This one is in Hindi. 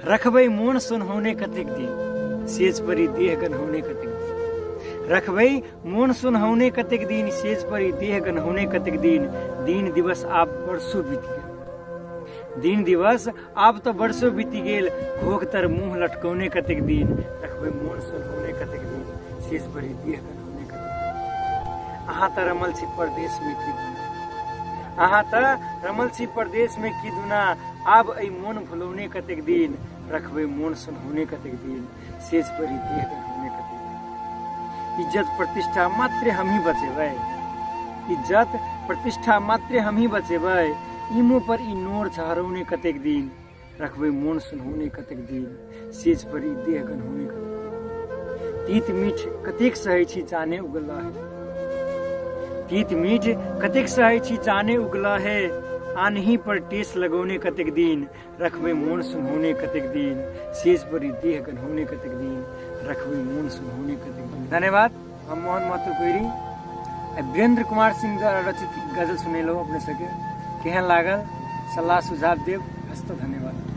रखबै मोन सुनहौने कतेक दिन सेज परी देह गन्हौने कतेक दिन। रखबै मोन सुनहौने कतेक दिन सेज परी देह गन्हौने कतेक दिन। दिन दिवस आप वर्षों बीत गेल। दिन दिवस आप तो वर्षों बीती गेल। घोघ तर मुंह लटकौने कतेक दिन। रखबै मोन सुनहौने कतेक दिन सेज परी देह गन्हौने कतेक दिन। अहाँ त रमल छी परदेश में की दुना। अहाँ त रमल छी परदेश में की दुना। आब ऐ मोन भुलौने कतेक दिन। रखबै मोन सुनहौने कतेक दिन सेज परी देह गन्हौने कतेक दिन। इज्जत प्रतिष्ठा मात्र हम ही बचेबै। इज्जत प्रतिष्ठा मात्र हम ही बचेबै। इमो पर ई नोर झहरौने कतेक दिन। रखबै मोन सुनहौने कतेक दिन सेज परी देह गन्हौने कतेक दिन। तीत मीठ कतेक सहै छी जाने उगला है। तीत मीठ कतेक सहै छी जाने उगला है। आनही पर टेस लगौने कतेक दिन। रखबै मोन सुनहौने कतेक दिन सेज परी देह गन्हौने कतेक दिन। रखबै मोन सुनहौने कतेक दिन। धन्यवाद। हम मोहन महतो कोइरी वीरेंद्र कुमार सिंह द्वारा रचित गजल सुनेलो अपने सके केहन लागल सलाह सुझाव देव। हस्त धन्यवाद।